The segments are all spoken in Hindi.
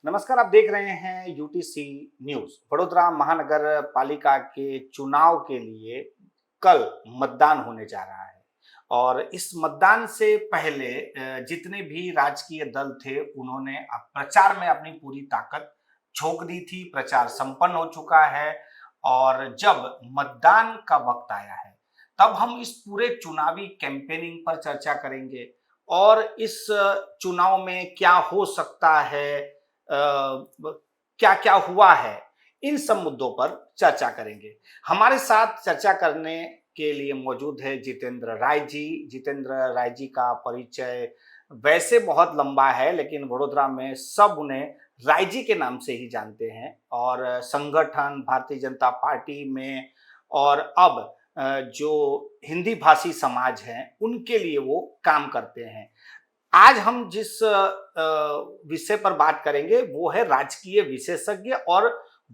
नमस्कार, आप देख रहे हैं यूटीसी न्यूज। वडोदरा महानगर पालिका के चुनाव के लिए कल मतदान होने जा रहा है और इस मतदान से पहले जितने भी राजकीय दल थे उन्होंने प्रचार में अपनी पूरी ताकत झोंक दी थी। प्रचार संपन्न हो चुका है और जब मतदान का वक्त आया है तब हम इस पूरे चुनावी कैंपेनिंग पर चर्चा करेंगे और इस चुनाव में क्या हो सकता है, क्या क्या हुआ है, इन सब मुद्दों पर चर्चा करेंगे। हमारे साथ चर्चा करने के लिए मौजूद है जितेंद्र राय जी। जितेंद्र राय जी का परिचय वैसे बहुत लंबा है, लेकिन वडोदरा में सब उन्हें राय जी के नाम से ही जानते हैं और संगठन भारतीय जनता पार्टी में और अब जो हिंदी भाषी समाज हैं उनके लिए वो काम करते हैं। आज हम जिस विषय पर बात करेंगे वो है राजकीय विशेषज्ञ और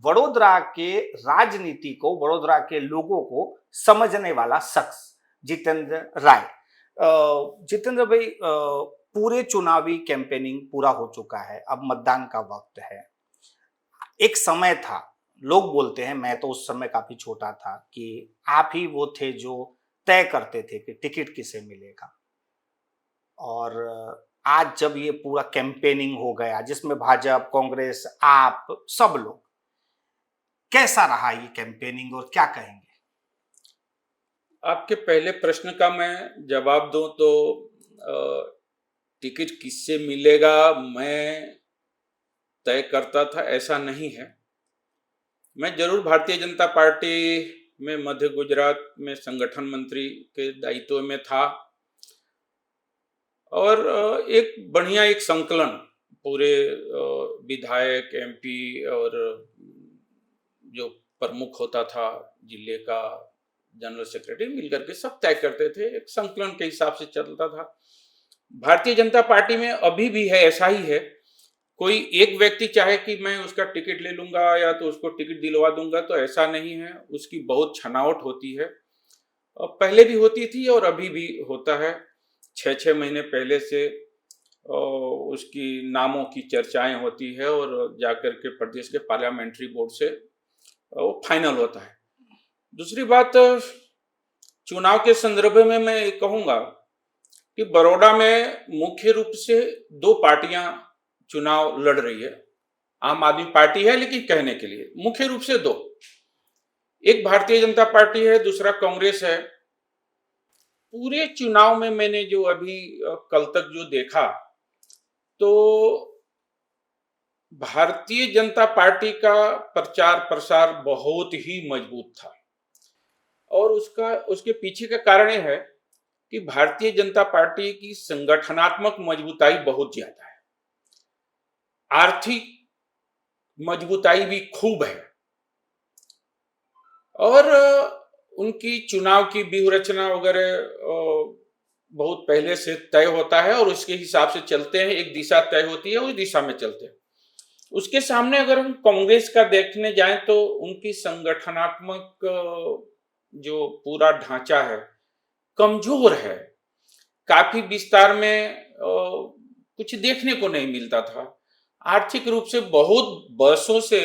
वडोदरा के राजनीति को, वडोदरा के लोगों को समझने वाला शख्स जितेंद्र राय। जितेंद्र भाई, पूरे चुनावी कैंपेनिंग पूरा हो चुका है, अब मतदान का वक्त है। एक समय था, लोग बोलते हैं, मैं तो उस समय काफी छोटा था, कि आप ही वो थे जो तय करते थे कि टिकट किसे मिलेगा। और आज जब ये पूरा कैंपेनिंग हो गया जिसमें भाजपा, कांग्रेस, आप सब लोग, कैसा रहा ये कैंपेनिंग और क्या कहेंगे? आपके पहले प्रश्न का मैं जवाब दूं तो टिकट किससे मिलेगा मैं तय करता था ऐसा नहीं है। मैं जरूर भारतीय जनता पार्टी में मध्य गुजरात में संगठन मंत्री के दायित्व में था और एक बढ़िया एक संकलन पूरे विधायक, एमपी और जो प्रमुख होता था जिले का, जनरल सेक्रेटरी, मिलकर के सब तय करते थे, एक संकलन के हिसाब से चलता था। भारतीय जनता पार्टी में अभी भी है, ऐसा ही है। कोई एक व्यक्ति चाहे कि मैं उसका टिकट ले लूंगा या तो उसको टिकट दिलवा दूंगा, तो ऐसा नहीं है। उसकी बहुत छनावट होती है, और पहले भी होती थी और अभी भी होता है। 6-6 महीने पहले से उसकी नामों की चर्चाएं होती है और जाकर के प्रदेश के पार्लियामेंट्री बोर्ड से वो फाइनल होता है। दूसरी बात, चुनाव के संदर्भ में मैं कहूंगा कि बड़ौदा में मुख्य रूप से दो पार्टियां चुनाव लड़ रही है। आम आदमी पार्टी है, लेकिन कहने के लिए मुख्य रूप से दो, एक भारतीय जनता पार्टी है, दूसरा कांग्रेस है। पूरे चुनाव में मैंने जो अभी कल तक जो देखा, तो भारतीय जनता पार्टी का प्रचार प्रसार बहुत ही मजबूत था और उसका उसके पीछे का कारण यह है कि भारतीय जनता पार्टी की संगठनात्मक मजबूताई बहुत ज्यादा है, आर्थिक मजबूताई भी खूब है और उनकी चुनाव की व्यूह रचना वगैरह बहुत पहले से तय होता है और उसके हिसाब से चलते हैं। एक दिशा तय होती है, उस दिशा में चलते हैं। उसके सामने अगर हम कांग्रेस का देखने जाएं तो उनकी संगठनात्मक जो पूरा ढांचा है कमजोर है। काफी विस्तार में कुछ देखने को नहीं मिलता था। आर्थिक रूप से बहुत वर्षों से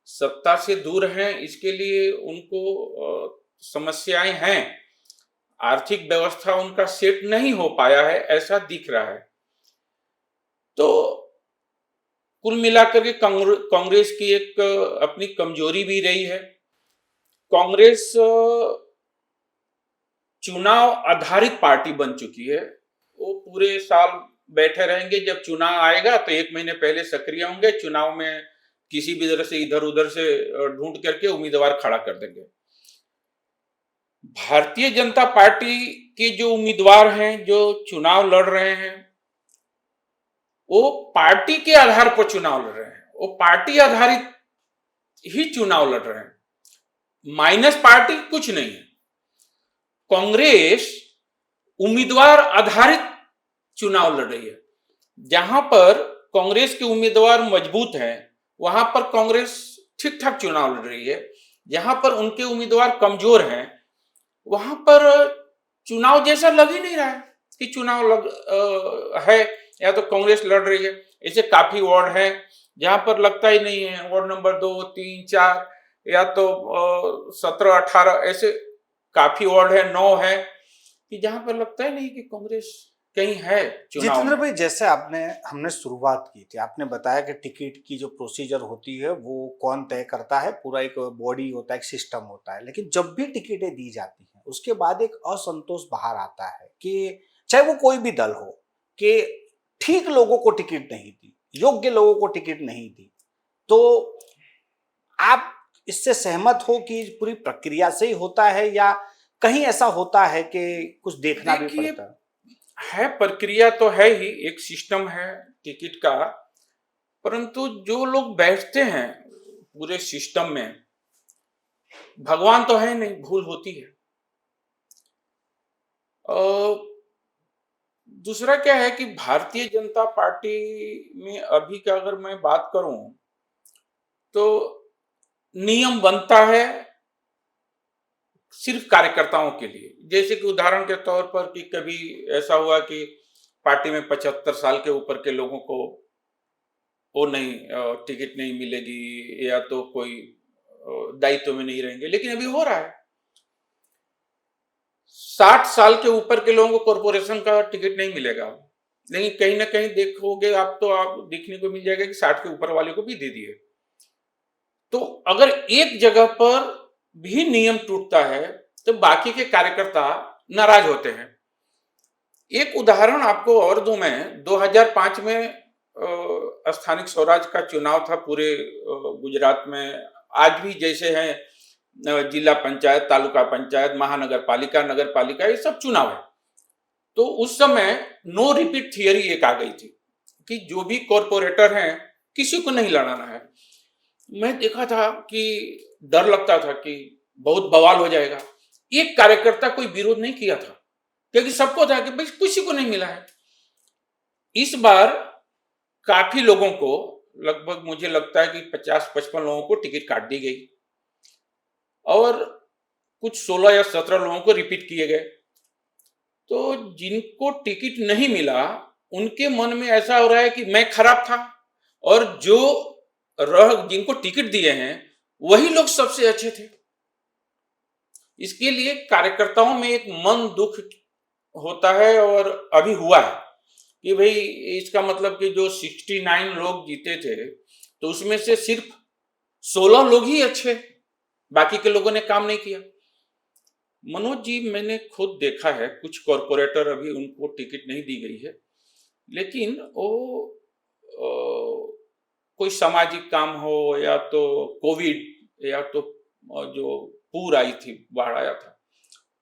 सत्ता से दूर हैं, इसके लिए उनको समस्याएं हैं। आर्थिक व्यवस्था उनका सेट नहीं हो पाया है, ऐसा दिख रहा है। तो कुल मिलाकर के कांग्रेस की एक अपनी कमजोरी भी रही है। कांग्रेस चुनाव आधारित पार्टी बन चुकी है। वो पूरे साल बैठे रहेंगे, जब चुनाव आएगा तो 1 महीने पहले सक्रिय होंगे, चुनाव में किसी भी तरह से इधर उधर से ढूंढ करके उम्मीदवार खड़ा कर देंगे। भारतीय जनता पार्टी के जो उम्मीदवार हैं, जो चुनाव लड़ रहे हैं, वो पार्टी के आधार पर चुनाव लड़ रहे हैं, वो पार्टी आधारित ही चुनाव लड़ रहे हैं, माइनस पार्टी कुछ नहीं है। कांग्रेस उम्मीदवार आधारित चुनाव लड़ रही है। जहां पर कांग्रेस के उम्मीदवार मजबूत हैं, वहां पर कांग्रेस ठीक ठाक चुनाव लड़ रही है। जहां पर उनके उम्मीदवार कमजोर हैं, वहां पर चुनाव जैसा लग ही नहीं रहा है कि चुनाव है या तो कांग्रेस लड़ रही है। ऐसे काफी वार्ड हैं जहां पर लगता ही नहीं है वार्ड नंबर 2, 3, 4 या तो 17, 18 ऐसे काफी वार्ड है, 9 है कि जहां पर लगता ही नहीं कि कांग्रेस कहीं है चुनाव जितेंद्र में। भाई, जैसे हमने शुरुआत की थी, आपने बताया कि टिकट की जो प्रोसीजर होती है वो कौन तय करता है, पूरा एक बॉडी होता है, एक सिस्टम होता है। लेकिन जब भी टिकटें दी जाती हैं उसके बाद एक असंतोष बाहर आता है कि चाहे वो कोई भी दल हो, कि ठीक लोगों को टिकट नहीं दी, योग्य लोगों को टिकट नहीं दी। तो आप इससे सहमत हो कि पूरी प्रक्रिया से ही होता है, या कहीं ऐसा होता है कि कुछ देखना भी देखिए, पड़ता है? है प्रक्रिया तो है ही, एक सिस्टम है टिकट का, परंतु जो लोग बैठते हैं पूरे सिस्टम में, भगवान तो है नहीं, भूल होती है। और दूसरा क्या है कि भारतीय जनता पार्टी में अभी का अगर मैं बात करूं तो नियम बनता है सिर्फ कार्यकर्ताओं के लिए। जैसे कि उदाहरण के तौर पर कि कभी ऐसा हुआ कि पार्टी में 75 साल के ऊपर के लोगों को वो नहीं टिकट नहीं मिलेगी या तो कोई दायित्व में नहीं रहेंगे, लेकिन अभी हो रहा है 60 साल के ऊपर के लोगों को कॉरपोरेशन का टिकट नहीं मिलेगा। लेकिन कहीं ना कहीं देखोगे आप तो आप देखने को मिल जाएगा कि 60 के ऊपर वाले को भी दे दिए। तो अगर एक जगह पर भी नियम टूटता है तो बाकी के कार्यकर्ता नाराज होते हैं। एक उदाहरण आपको और दूं मैं, 2005 में स्थानिक स्वराज का चुनाव था पूरे गुजरात में। आज भी जैसे हैं जिला पंचायत, तालुका पंचायत, महानगर पालिका, नगर पालिका, ये सब चुनाव है। तो उस समय नो रिपीट थियरी एक आ गई थी कि जो भी कॉरपोरेटर हैं किसी को नहीं लड़ाना है। मैं देखा था कि डर लगता था कि बहुत बवाल हो जाएगा। एक कार्यकर्ता कोई विरोध नहीं किया था क्योंकि सबको था कि भाई किसी को नहीं मिला है। इस बार काफी लोगों को, लगभग मुझे लगता है कि 50-55 लोगों को टिकट काट दी गई और कुछ 16 या 17 लोगों को रिपीट किए गए। तो जिनको टिकट नहीं मिला उनके मन में ऐसा हो रहा है कि मैं खराब था, और जो जिनको टिकट दिए हैं वही लोग सबसे अच्छे थे। इसके लिए कार्यकर्ताओं में एक मन दुख होता है, और अभी हुआ है कि भाई इसका मतलब कि जो 69 लोग जीते थे तो उसमें से सिर्फ 16 लोग ही अच्छे, बाकी के लोगों ने काम नहीं किया। मनोज जी, मैंने खुद देखा है कुछ कॉरपोरेटर, अभी उनको टिकट नहीं दी गई है, लेकिन वो कोई सामाजिक काम हो या तो कोविड या तो जो पूर आई थी, बाढ़ आया था,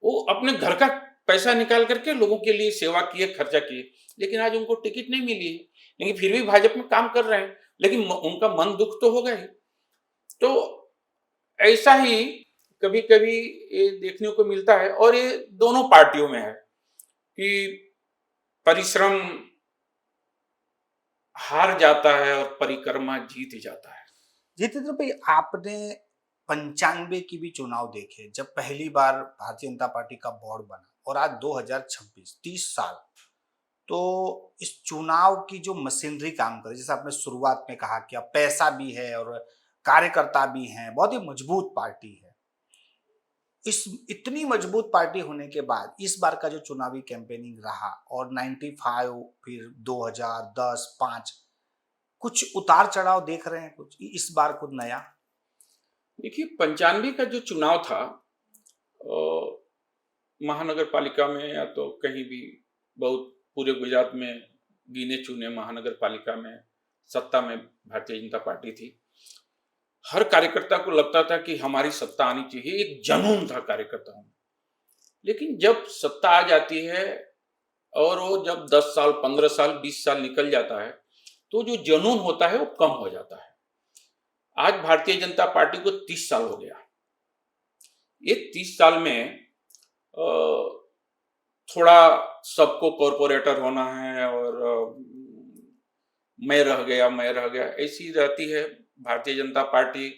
वो अपने घर का पैसा निकाल करके लोगों के लिए सेवा किए, खर्चा किए, लेकिन आज उनको टिकट नहीं मिली है। लेकिन फिर भी भाजपा में काम कर रहे हैं, लेकिन उनका मन दुख तो होगा ही। तो ऐसा ही कभी कभी ये देखने को मिलता है, और ये दोनों पार्टियों में है कि परिश्रम हार जाता है और परिक्रमा जीत जाता है। जितेंद्र भाई, आपने 95 की भी चुनाव देखे, जब पहली बार भारतीय जनता पार्टी का बोर्ड बना, और आज 2026, 30 साल। तो इस चुनाव की जो मशीनरी काम करे, जैसे आपने शुरुआत में कहा कि अब पैसा भी है और कार्यकर्ता भी हैं, बहुत ही मजबूत पार्टी है। इस इतनी मजबूत पार्टी होने के बाद इस बार का जो चुनावी कैंपेनिंग रहा, और 95, फिर 2010, 5, कुछ उतार चढ़ाव देख रहे हैं कुछ इस बार कुछ नया? देखिए, 95 का जो चुनाव था महानगर पालिका में या तो कहीं भी, बहुत पूरे गुजरात में गिने चुने महानगर पालिका में सत्ता में भारतीय जनता पार्टी थी। हर कार्यकर्ता को लगता था कि हमारी सत्ता आनी चाहिए, एक जुनून था कार्यकर्ताओं में। लेकिन जब सत्ता आ जाती है और वो जब 10 साल, 15 साल, 20 साल निकल जाता है तो जो जुनून होता है वो कम हो जाता है। आज भारतीय जनता पार्टी को 30 साल हो गया। ये 30 साल में थोड़ा सबको कॉरपोरेटर होना है, और मैं रह गया ऐसी रहती है। Bharatiya Janata party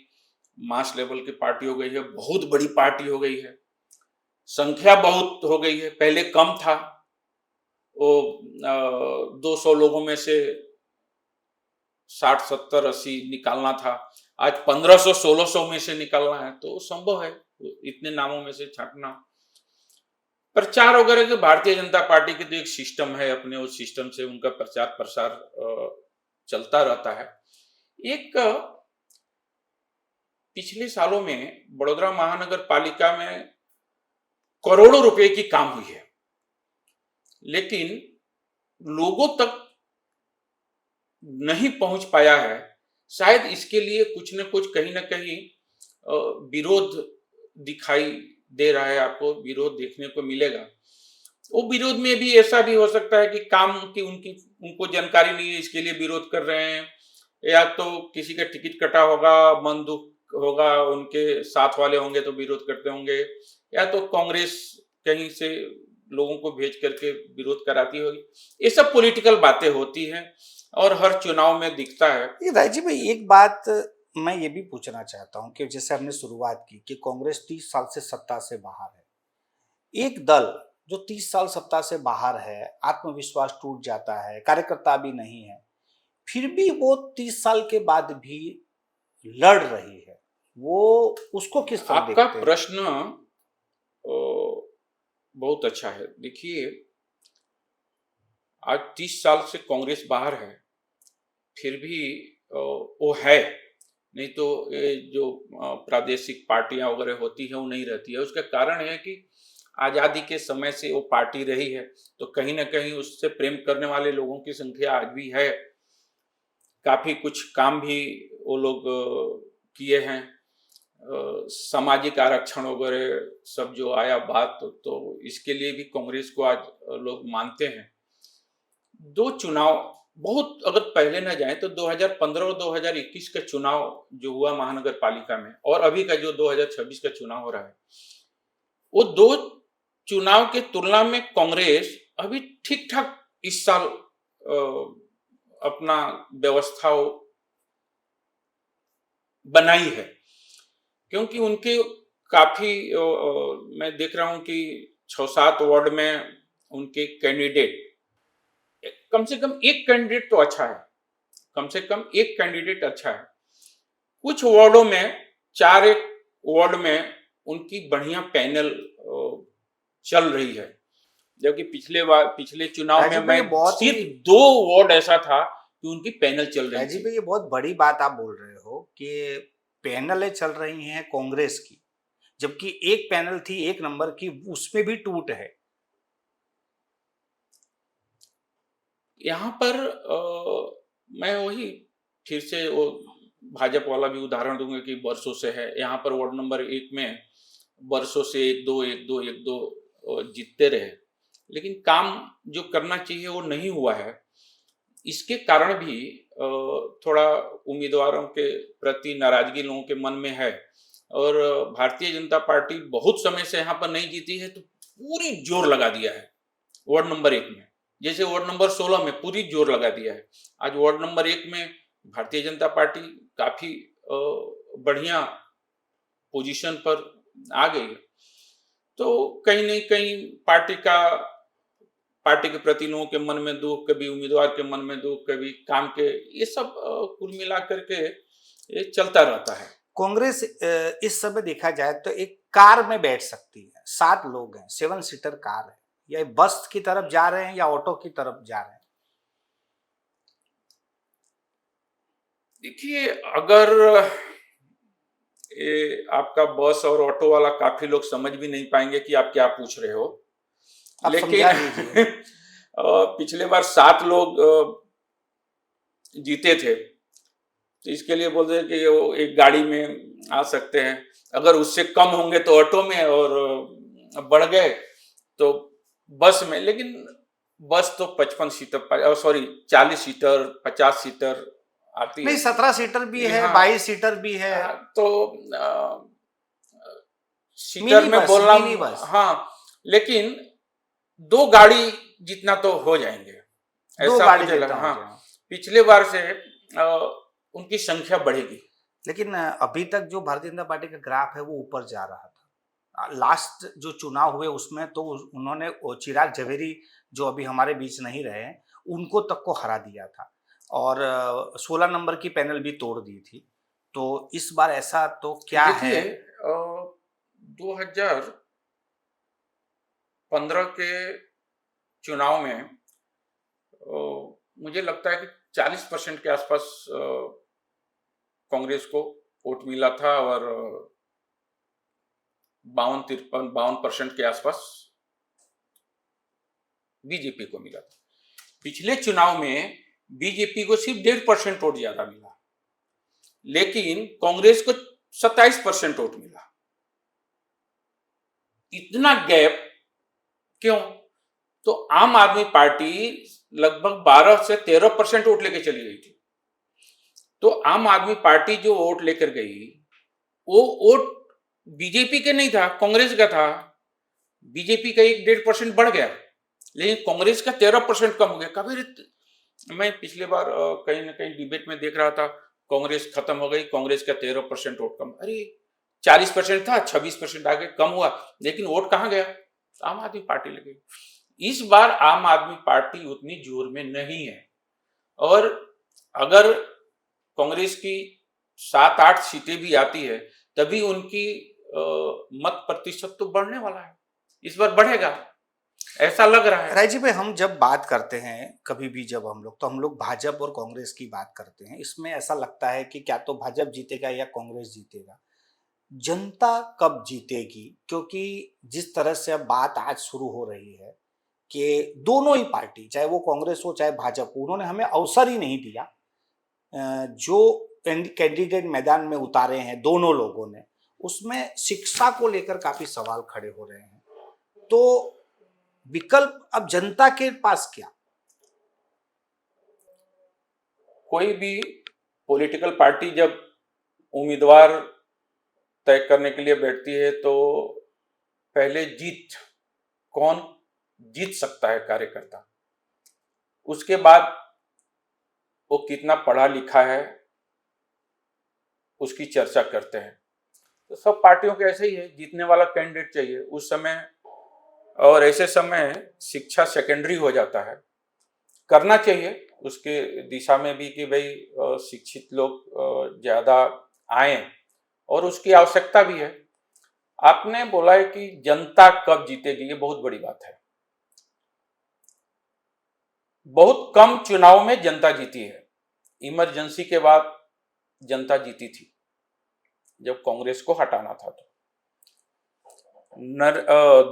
mass level की पार्टी हो गई है, बहुत बड़ी पार्टी हो गई है, संख्या बहुत हो गई है। पहले कम था, वो 200 लोगों में से 60, 70, 80 निकालना था, आज 1500, 1600 में से निकालना है, तो संभव है इतने नामों में से छांटना। प्रचार वगैरह के भारतीय जनता पार्टी की तो एक सिस्टम है, अपने उस सिस्टम से उनका प्रचार प्रसार चलता रहता है। एक पिछले सालों में बड़ोदरा महानगर पालिका में करोड़ों रुपए की काम हुई है, लेकिन लोगों तक नहीं पहुंच पाया है। शायद इसके लिए कुछ न कुछ कहीं ना कहीं विरोध दिखाई दे रहा है, आपको विरोध देखने को मिलेगा। वो विरोध में भी ऐसा भी हो सकता है कि काम की उनको जानकारी नहीं है, इसके लिए विरोध कर रहे हैं, या तो किसी का टिकट कटा होगा, मन दुख होगा, उनके साथ वाले होंगे तो विरोध करते होंगे, या तो कांग्रेस कहीं से लोगों को भेज करके विरोध कराती होगी। ये सब पॉलिटिकल बातें होती हैं और हर चुनाव में दिखता है। ये राजी भाई, एक बात मैं ये भी पूछना चाहता हूँ कि जैसे हमने शुरुआत की कि कांग्रेस 30 साल से सत्ता से बाहर है। एक दल जो 30 साल सत्ता से बाहर है, आत्मविश्वास टूट जाता है, कार्यकर्ता भी नहीं है, फिर भी वो 30 साल के बाद भी लड़ रही है, वो उसको किस तरह आपका देखते हैं? प्रश्न बहुत अच्छा है। देखिए, आज 30 साल से कांग्रेस बाहर है, फिर भी वो है, नहीं तो ये जो प्रादेशिक पार्टियां वगैरह होती है वो नहीं रहती है। उसका कारण है कि आजादी के समय से वो पार्टी रही है, तो कहीं ना कहीं उससे प्रेम करने वाले लोगों की संख्या आज भी है। काफी कुछ काम भी वो लोग किए हैं, सामाजिक आरक्षण वगैरह सब जो आया बात, तो इसके लिए भी कांग्रेस को आज लोग मानते हैं। दो चुनाव बहुत अगर पहले न जाए तो 2015 और 2021 का चुनाव जो हुआ महानगर पालिका में, और अभी का जो 2026 का चुनाव हो रहा है, वो दो चुनाव के तुलना में कांग्रेस अभी ठीक ठाक इस साल अपना व्यवस्था बनाई है, क्योंकि उनके काफी मैं देख रहा हूं कि 6-7 वार्ड में उनके कैंडिडेट, कम से कम एक कैंडिडेट तो अच्छा है, कम से कम एक कैंडिडेट अच्छा है। कुछ वार्डों में, 4 एक वार्ड में उनकी बढ़िया पैनल चल रही है, जबकि पिछले चुनाव में राजीव भाई, मैं ये बहुत ही सिर्फ 2 वार्ड ऐसा था कि उनकी पैनल चल रही राजीव थी। भाई, ये बहुत बड़ी बात आप बोल रहे हो कि पैनलें चल रही हैं कांग्रेस की, जबकि एक पैनल थी 1 नंबर की, उसमें भी टूट है। यहाँ पर मैं वही फिर से वो भाजपा वाला भी उदाहरण दूंगा कि वर्षों से है। यहाँ पर वार्ड नंबर 1 में वर्षों से 1-2 जीतते रहे, लेकिन काम जो करना चाहिए वो नहीं हुआ है। इसके कारण भी थोड़ा उम्मीदवारों के प्रति नाराजगी लोगों के मन में है, और भारतीय जनता पार्टी बहुत समय से यहाँ पर नहीं जीती है, तो पूरी जोर लगा दिया है वार्ड नंबर 1 में। जैसे वार्ड नंबर 16 में पूरी जोर लगा दिया है, आज वार्ड नंबर 1 में भारतीय जनता पार्टी काफी बढ़िया पोजीशन पर आ गई है। तो कहीं नहीं कहीं पार्टी के प्रति लोगों के मन में दुख, कभी उम्मीदवार के मन में दुख, कभी काम के, ये सब कुल मिला करके ये चलता रहता है। कांग्रेस इस समय देखा जाए तो एक कार में बैठ सकती है, 7 लोग हैं, 7 सीटर कार है, या बस की तरफ जा रहे हैं या ऑटो की तरफ जा रहे हैं। देखिए, अगर ये आपका बस और ऑटो वाला, काफी लोग समझ भी नहीं पाएंगे कि आप क्या पूछ रहे हो, आप लेकिन समझा दीजिए। पिछले बार 7 लोग जीते थे, तो इसके लिए बोलते हैं कि वो एक गाड़ी में आ सकते हैं, अगर उससे कम होंगे तो ऑटो में, और बढ़ गए तो बस में। लेकिन बस तो 55 सीटर, सॉरी 40 सीटर, 50 सीटर आती नहीं, है। 17 सीटर भी है, हाँ, 22 सीटर भी है। तो सीटर में बोलना, मिनी बस, हाँ, लेकिन 2 गाड़ी जितना तो हो जाएंगे, 2 ऐसा गाड़ी मुझे जितना लगा। हो हाँ, जाए। पिछले बार से उनकी संख्या बढ़ेगी। लेकिन अभी तक जो भारतीय जनता पार्टी का ग्राफ है वो ऊपर जा रहा था। लास्ट जो चुनाव हुए उसमें तो उन्होंने चिराग जवेरी, जो अभी हमारे बीच नहीं रहे, उनको तक को हरा दिया था। और 16 नंबर की पैनल भी तोड़ दी थी। तो इस बार ऐसा तो क्या देखिए, है? 2015 के चुनाव में मुझे लगता है कि 40% के आसपास कांग्रेस को वोट मिला था और 52-53-52% के आसपास बीजेपी को मिला था। पिछले चुनाव में बीजेपी को सिर्फ 1.5% वोट ज्यादा मिला, लेकिन कांग्रेस को 27% वोट मिला। इतना गैप क्यों? तो आम आदमी पार्टी लगभग 12 से 13% वोट लेके चली गई थी। तो आम आदमी पार्टी जो वोट लेकर गई, वो वोट बीजेपी के नहीं था, कांग्रेस का था। बीजेपी का 1-1.5% बढ़ गया, लेकिन कांग्रेस का 13% कम हो गया। कभी मैं पिछले बार कहीं ना कहीं डिबेट में देख रहा था, कांग्रेस खत्म हो गई, कांग्रेस का 13% वोट कम। अरे 40% था, 26% आगे कम हुआ, लेकिन वोट कहाँ गया? आम आदमी पार्टी लगी। इस बार आम आदमी पार्टी उतनी जोर में नहीं है, और अगर कांग्रेस की 7-8 सीटें भी आती है, तभी उनकी मत प्रतिशत तो बढ़ने वाला है, इस बार बढ़ेगा, ऐसा लग रहा है। राय जी भाई, हम जब बात करते हैं कभी भी, जब हम लोग भाजपा और कांग्रेस की बात करते हैं, इसमें ऐसा लगता है कि क्या तो भाजपा जीतेगा या कांग्रेस जीतेगा। जनता कब जीतेगी? क्योंकि जिस तरह से अब बात आज शुरू हो रही है कि दोनों ही पार्टी, चाहे वो कांग्रेस हो चाहे भाजपा, उन्होंने हमें अवसर ही नहीं दिया। जो कैंडिडेट मैदान में उतारे हैं दोनों लोगों ने, उसमें शिक्षा को लेकर काफी सवाल खड़े हो रहे हैं। तो विकल्प अब जनता के पास क्या? कोई भी पॉलिटिकल पार्टी जब उम्मीदवार तय करने के लिए बैठती है, तो पहले कौन जीत सकता है कार्यकर्ता, उसके बाद वो कितना पढ़ा लिखा है उसकी चर्चा करते हैं। तो सब पार्टियों के ऐसे ही है, जीतने वाला कैंडिडेट चाहिए उस समय, और ऐसे समय शिक्षा सेकेंडरी हो जाता है। करना चाहिए उसके दिशा में भी कि भाई शिक्षित लोग ज्यादा आए, और उसकी आवश्यकता भी है। आपने बोला है कि जनता कब जीतेगी, ये बहुत बड़ी बात है। बहुत कम चुनाव में जनता जीती है। इमरजेंसी के बाद जनता जीती थी, जब कांग्रेस को हटाना था। तो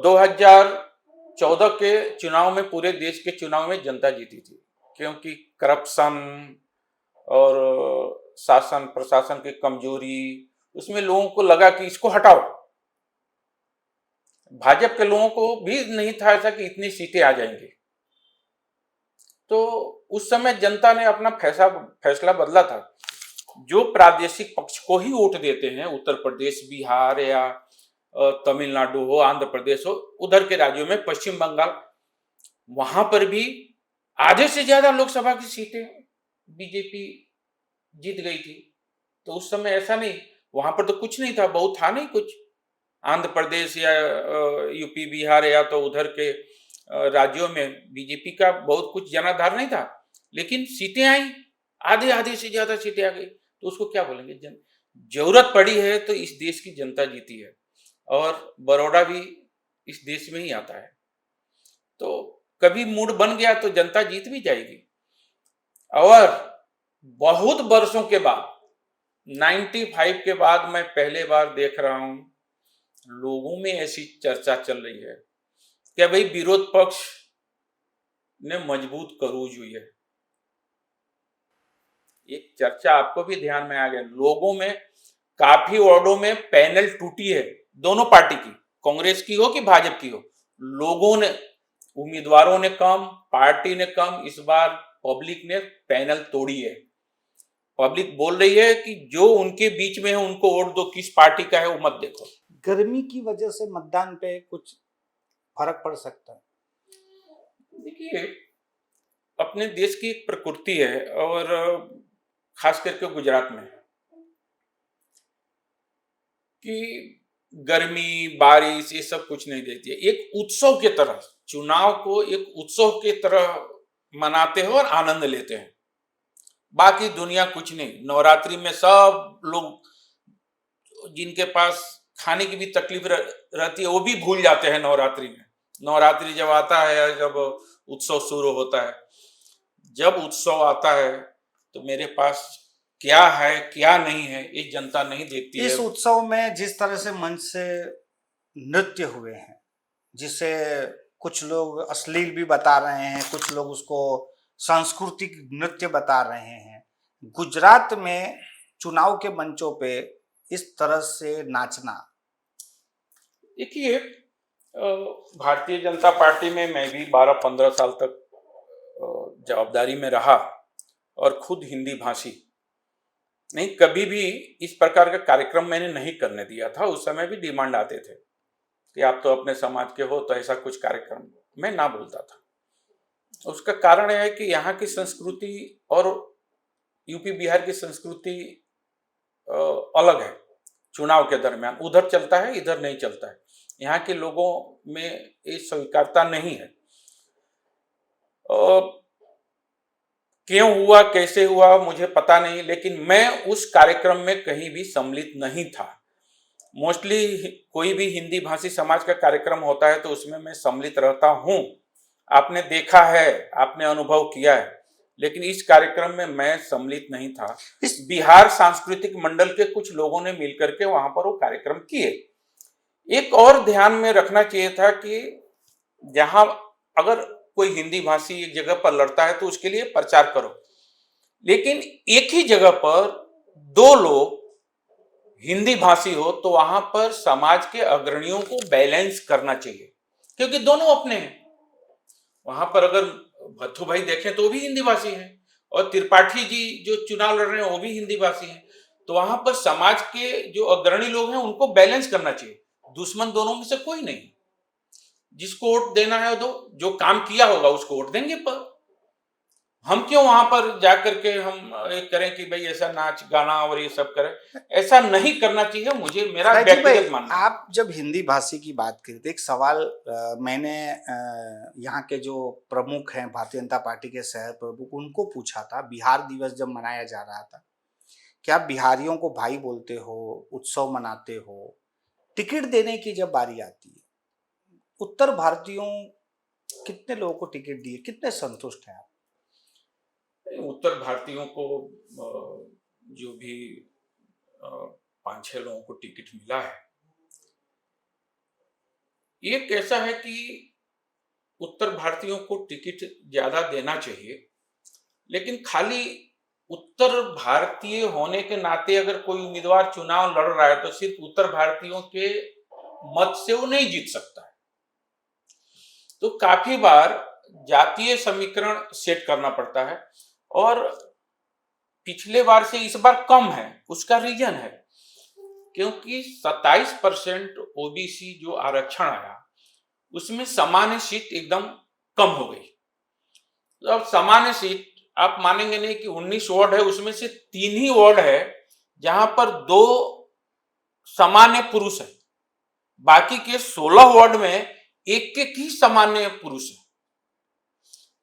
2014 के चुनाव में, पूरे देश के चुनाव में जनता जीती थी, क्योंकि करप्शन और शासन प्रशासन की कमजोरी, उसमें लोगों को लगा कि इसको हटाओ। भाजपा के लोगों को भी नहीं था ऐसा कि इतनी सीटें आ जाएंगी। तो उस समय जनता ने अपना फैसला बदला था। जो प्रादेशिक पक्ष को ही वोट देते हैं, उत्तर प्रदेश, बिहार या तमिलनाडु हो, आंध्र प्रदेश हो, उधर के राज्यों में, पश्चिम बंगाल, वहां पर भी आधे से ज्यादा लोकसभा की सीटें बीजेपी जीत गई थी। तो उस समय ऐसा नहीं, वहां पर तो कुछ नहीं था, बहुत था नहीं कुछ। आंध्र प्रदेश या यूपी बिहार या तो उधर के राज्यों में बीजेपी का बहुत कुछ जनाधार नहीं था, लेकिन सीटें आई, आधे आधे से ज्यादा सीटें आ गई। तो उसको क्या बोलेंगे? जरूरत पड़ी है तो इस देश की जनता जीती है, और बड़ौदा भी इस देश में ही आता है। तो कभी मूड बन गया तो जनता जीत भी जाएगी। और बहुत वर्षों के बाद, 95 के बाद मैं पहले बार देख रहा हूं लोगों में ऐसी चर्चा चल रही है कि भाई विरोध पक्ष ने मजबूत करूज हुई है। एक चर्चा आपको भी ध्यान में आ गया, लोगों में काफी वार्डों में पैनल टूटी है, दोनों पार्टी की, कांग्रेस की हो कि भाजपा की हो। लोगों ने, उम्मीदवारों ने कम, पार्टी ने कम, इस बार पब्लिक ने पैनल तोड़ी है। पब्लिक बोल रही है कि जो उनके बीच में है उनको वोट दो, किस पार्टी का है वो मत देखो। गर्मी की वजह से मतदान पे कुछ फर्क पड़ सकता है? देखिए, अपने देश की एक प्रकृति है, और खास करके गुजरात में, कि गर्मी बारिश ये सब कुछ नहीं देती है। एक उत्सव की तरह, चुनाव को एक उत्सव की तरह मनाते हैं और आनंद लेते हैं। बाकी दुनिया कुछ नहीं। नवरात्रि में सब लोग जिनके पास खाने की भी तकलीफ रहती है वो भी भूल जाते हैं नवरात्रि में। नवरात्रि जब आता है, जब उत्सव शुरू होता है, जब उत्सव आता है तो मेरे पास क्या है क्या नहीं है ये जनता नहीं देखती है। इस उत्सव में जिस तरह से मंच से नृत्य हुए हैं, जिसे कुछ लोग अश्लील भी बता रहे हैं, कुछ लोग उसको सांस्कृतिक नृत्य बता रहे हैं, गुजरात में चुनाव के मंचों पे इस तरह से नाचना। देखिए, भारतीय जनता पार्टी में मैं भी 12-15 साल तक जवाबदारी में रहा और खुद हिंदी भाषी नहीं, कभी भी इस प्रकार का कार्यक्रम मैंने नहीं करने दिया था। उस समय भी डिमांड आते थे कि आप तो अपने समाज के हो तो ऐसा कुछ कार्यक्रम, मैं ना बोलता था। उसका कारण यह है कि यहाँ की संस्कृति और यूपी बिहार की संस्कृति अलग है। चुनाव के दरमियान उधर चलता है, इधर नहीं चलता है। यहाँ के लोगों में ये स्वीकारता नहीं है। क्यों हुआ, कैसे हुआ मुझे पता नहीं, लेकिन मैं उस कार्यक्रम में कहीं भी सम्मिलित नहीं था। मोस्टली कोई भी हिंदी भाषी समाज का कार्यक्रम होता है तो उसमें मैं सम्मिलित रहता हूँ। आपने देखा है, आपने अनुभव किया है, लेकिन इस कार्यक्रम में मैं सम्मिलित नहीं था। इस बिहार सांस्कृतिक मंडल के कुछ लोगों ने मिलकर के वहां पर वो कार्यक्रम किए। एक और ध्यान में रखना चाहिए था कि जहां अगर कोई हिंदी भाषी एक जगह पर लड़ता है तो उसके लिए प्रचार करो, लेकिन एक ही जगह पर दो लोग हिंदी भाषी हो तो वहां पर समाज के अग्रणियों को बैलेंस करना चाहिए, क्योंकि दोनों अपने हैं। वहां पर अगर भत्थू भाई देखें तो वो भी हिंदी भाषी हैं और त्रिपाठी जी जो चुनाव लड़ रहे हैं वो भी हिंदी भाषी हैं। तो वहां पर समाज के जो अग्रणी लोग हैं उनको बैलेंस करना चाहिए। दुश्मन दोनों में से कोई नहीं। जिसको वोट देना है दो, जो काम किया होगा उसको वोट देंगे। पर हम क्यों वहां पर जाकर के हम एक करें कि भाई ऐसा नाच गाना और ये सब करें, ऐसा नहीं करना चाहिए। मुझे मेरा राजीव भाई, व्यक्तिगत मानना है। आप जब हिंदी भाषी की बात करी तो एक सवाल मैंने यहाँ के जो प्रमुख हैं भारतीय जनता पार्टी के शहर प्रमुख, उनको पूछा था बिहार दिवस जब मनाया जा रहा था, क्या आप बिहारियों को भाई बोलते हो, उत्सव मनाते हो, टिकट देने की जब बारी आती है, उत्तर भारतीयों कितने लोगों को टिकट दिए, कितने संतुष्ट हैं आप? उत्तर भारतीयों को जो भी 5-6 लोगों को टिकट मिला है, ये कैसा है कि उत्तर भारतीयों को टिकट ज्यादा देना चाहिए, लेकिन खाली उत्तर भारतीय होने के नाते अगर कोई उम्मीदवार चुनाव लड़ रहा है तो सिर्फ उत्तर भारतीयों के मत से वो नहीं जीत सकता है। तो काफी बार जातीय समीकरण सेट करना पड़ता है और पिछले बार से इस बार कम है। उसका रीजन है क्योंकि 27% ओबीसी जो आरक्षण आया उसमें सामान्य सीट एकदम कम हो गई। तो अब सामान्य सीट आप मानेंगे नहीं कि 19 वार्ड है, उसमें से 3 ही वार्ड है जहां पर 2 सामान्य पुरुष है, बाकी के 16 वार्ड में एक एक ही सामान्य पुरुष है।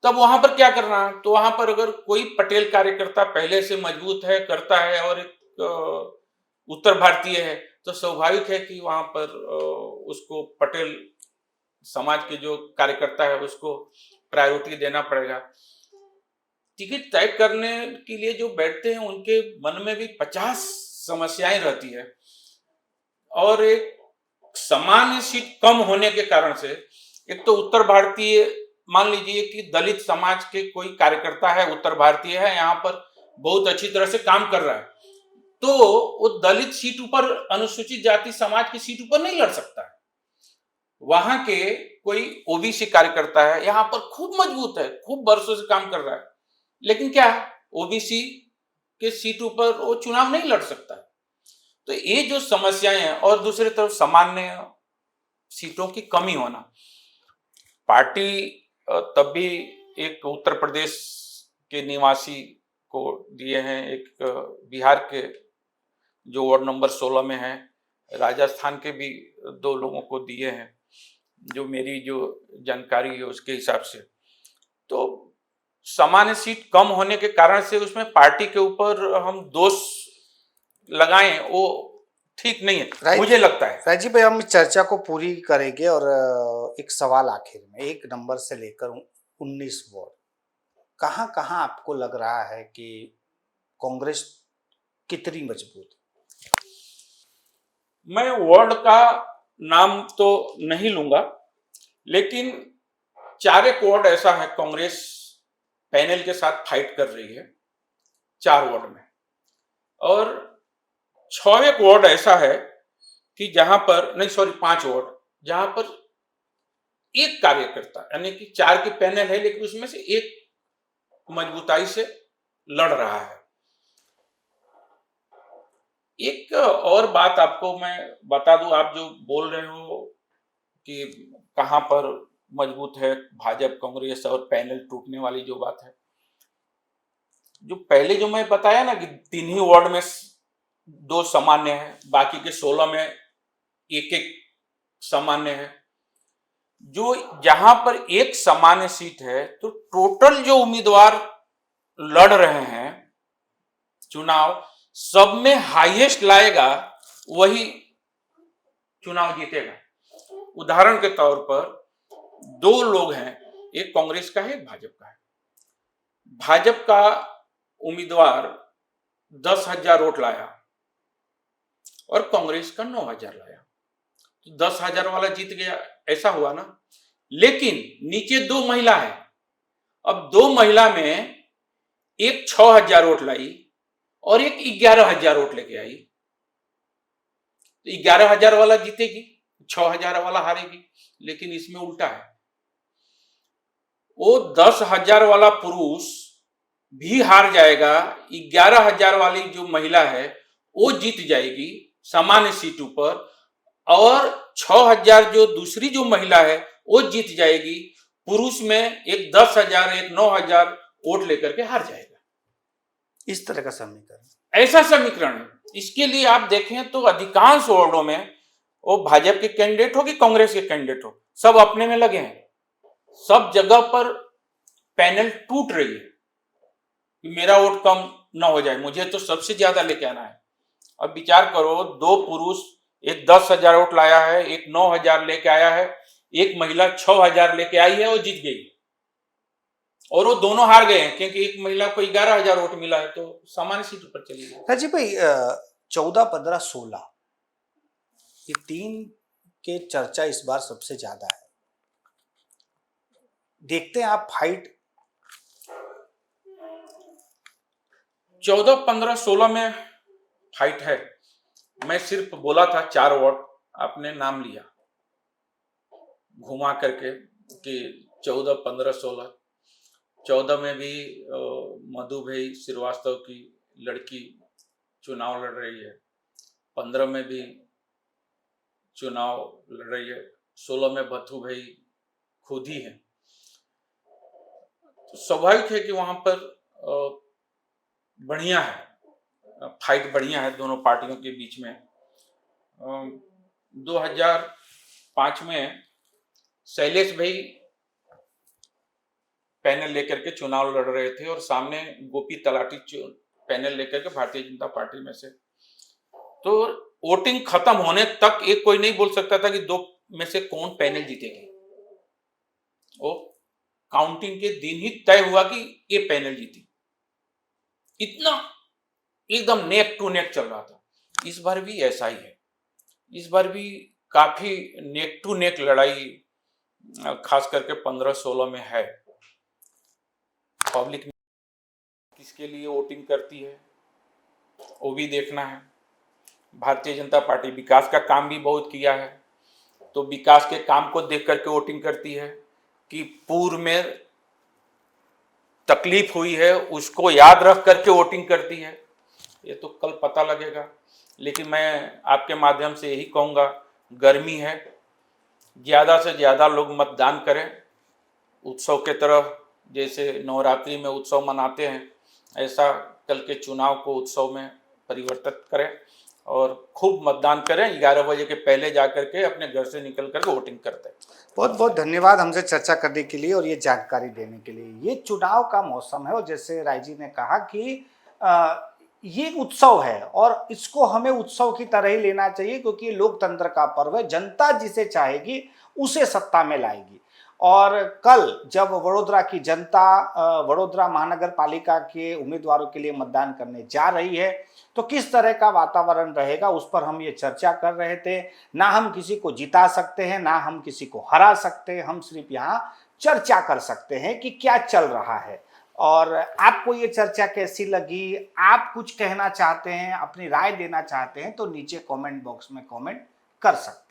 तब वहां पर क्या करना, तो वहां पर अगर कोई पटेल कार्यकर्ता पहले से मजबूत है, करता है और एक उत्तर भारतीय है तो स्वाभाविक है कि वहां पर उसको पटेल समाज के जो कार्यकर्ता है उसको प्रायोरिटी देना पड़ेगा। टिकट तय करने के लिए जो बैठते हैं उनके मन में भी 50 समस्याएं रहती है और एक सामान्य सीट कम होने के कारण से एक तो उत्तर भारतीय, मान लीजिए कि दलित समाज के कोई कार्यकर्ता है, उत्तर भारतीय है, यहाँ पर बहुत अच्छी तरह से काम कर रहा है, तो वो दलित सीट ऊपर, अनुसूचित जाति समाज की सीट ऊपर नहीं लड़ सकता है। वहां के कोई ओबीसी कार्यकर्ता है, यहाँ पर खूब मजबूत है, खूब वर्षों से काम कर रहा है, लेकिन क्या ओबीसी के सीट ऊपर वो चुनाव नहीं लड़ सकता है। तो ये जो समस्याएं हैं और दूसरी तरफ सामान्य सीटों की कमी होना, पार्टी तब भी एक उत्तर प्रदेश के निवासी को दिए हैं, एक बिहार के जो वार्ड नंबर 16 में है, राजस्थान के भी 2 लोगों को दिए हैं, जो मेरी जो जानकारी है उसके हिसाब से। तो सामान्य सीट कम होने के कारण से उसमें पार्टी के ऊपर हम दोष लगाएं वो ठीक नहीं है, मुझे लगता है। राजीव भाई, हम इस चर्चा को पूरी करेंगे और एक सवाल आखिर में, 1 नंबर से लेकर 19 वार्ड, कहाँ कहाँ आपको लग रहा है कि कांग्रेस कितनी मजबूत? मैं वार्ड का नाम तो नहीं लूंगा, लेकिन 4 वार्ड ऐसा है कांग्रेस पैनल के साथ फाइट कर रही है 4 वार्ड में, और 6 वार्ड ऐसा है कि जहां पर नहीं, सॉरी 5 वार्ड जहां पर एक कार्यकर्ता, यानी कि 4 की पैनल है लेकिन उसमें से एक मजबूताई से लड़ रहा है। एक और बात आपको मैं बता दूं, आप जो बोल रहे हो कि कहां पर मजबूत है भाजपा कांग्रेस और पैनल टूटने वाली जो बात है, जो पहले जो मैं बताया ना कि 3 ही वार्ड में 2 सामान्य है, बाकी के 16 में एक एक सामान्य है। जो जहां पर एक सामान्य सीट है तो टोटल जो उम्मीदवार लड़ रहे हैं चुनाव, सब में हाईएस्ट लाएगा वही चुनाव जीतेगा। उदाहरण के तौर पर 2 लोग हैं, एक कांग्रेस का है एक भाजपा का है। भाजपा का उम्मीदवार 10,000 वोट लाया और कांग्रेस का 9,000 लाया, तो 10,000 वाला जीत गया, ऐसा हुआ ना। लेकिन नीचे 2 महिला है, अब 2 महिला में एक 6,000 वोट लाई और एक 11,000 वोट लेके आई, तो 11,000 वाला जीतेगी, 6,000 वाला हारेगी। लेकिन इसमें उल्टा है, वो 10,000 वाला पुरुष भी हार जाएगा, 11,000 वाली जो महिला है वो जीत जाएगी सामान्य सीटों पर, और 6,000 जो दूसरी जो महिला है वो जीत जाएगी। पुरुष में एक 10,000 एक 9,000 वोट लेकर के हार जाएगा। इस तरह का समीकरण, ऐसा समीकरण है। इसके लिए आप देखें तो अधिकांश वार्डों में वो भाजपा के कैंडिडेट हो कि कांग्रेस के कैंडिडेट हो, सब अपने में लगे हैं। सब जगह पर पैनल टूट रही है कि मेरा वोट कम ना हो जाए, मुझे तो सबसे ज्यादा लेके आना है। अब विचार करो, 2 पुरुष, एक 10,000 वोट लाया है, एक 9,000 लेके आया है, एक महिला 6,000 लेके आई है, वो जीत गई, और वो दोनों हार गए हैं क्योंकि एक महिला को 11,000 वोट मिला है, तो सामान्य सीट पर चली गई। राजीव भाई, 14, 15, 16 ये 3 के चर्चा इस बार सबसे ज्यादा है। देखते हैं आप फाइट 14, 15, 16 में फाइट है। मैं सिर्फ बोला था 4 वार्ड, आपने नाम लिया घुमा करके कि 14, 15, 16। 14 में भी मधु भाई श्रीवास्तव की लड़की चुनाव लड़ रही है, 15 में भी चुनाव लड़ रही है, 16 में भथू भाई खुद ही है। तो स्वाभाविक है कि वहां पर बढ़िया है, फाइट बढ़िया है दोनों पार्टियों के बीच में। 2005 में शैलेश भाई पैनल लेकर के चुनाव लड़ रहे थे और सामने गोपी तलाटी पैनल लेकर के भारतीय जनता पार्टी में से। तो वोटिंग खत्म होने तक एक कोई नहीं बोल सकता था कि 2 में से कौन पैनल जीतेगी। वो काउंटिंग के दिन ही तय हुआ कि ये पैनल जीती। इतना एकदम नेक टू नेक चल रहा था। इस बार भी ऐसा ही है, इस बार भी काफी नेक टू नेक लड़ाई खास करके 15-16 में है। पब्लिक किसके लिए वोटिंग करती है वो भी देखना है। भारतीय जनता पार्टी विकास का काम भी बहुत किया है, तो विकास के काम को देख करके वोटिंग करती है कि पूर्व में तकलीफ हुई है उसको याद रख करके वोटिंग करती है, ये तो कल पता लगेगा। लेकिन मैं आपके माध्यम से यही कहूँगा, गर्मी है, ज़्यादा से ज़्यादा लोग मतदान करें। उत्सव के तरह जैसे नवरात्रि में उत्सव मनाते हैं, ऐसा कल के चुनाव को उत्सव में परिवर्तित करें और खूब मतदान करें, 11 बजे के पहले जा करके अपने घर से निकल करके वोटिंग करते हैं। बहुत बहुत धन्यवाद हमसे चर्चा करने के लिए और ये जानकारी देने के लिए। ये चुनाव का मौसम है और जैसे राय जी ने कहा कि ये एक उत्सव है और इसको हमें उत्सव की तरह ही लेना चाहिए, क्योंकि ये लोकतंत्र का पर्व है। जनता जिसे चाहेगी उसे सत्ता में लाएगी। और कल जब वडोदरा की जनता वडोदरा महानगर पालिका के उम्मीदवारों के लिए मतदान करने जा रही है, तो किस तरह का वातावरण रहेगा उस पर हम ये चर्चा कर रहे थे। ना हम किसी को जिता सकते हैं, ना हम किसी को हरा सकते हैं, हम सिर्फ यहाँ चर्चा कर सकते हैं कि क्या चल रहा है। और आपको ये चर्चा कैसी लगी, आप कुछ कहना चाहते हैं, अपनी राय देना चाहते हैं, तो नीचे कमेंट बॉक्स में कमेंट कर सकते हैं।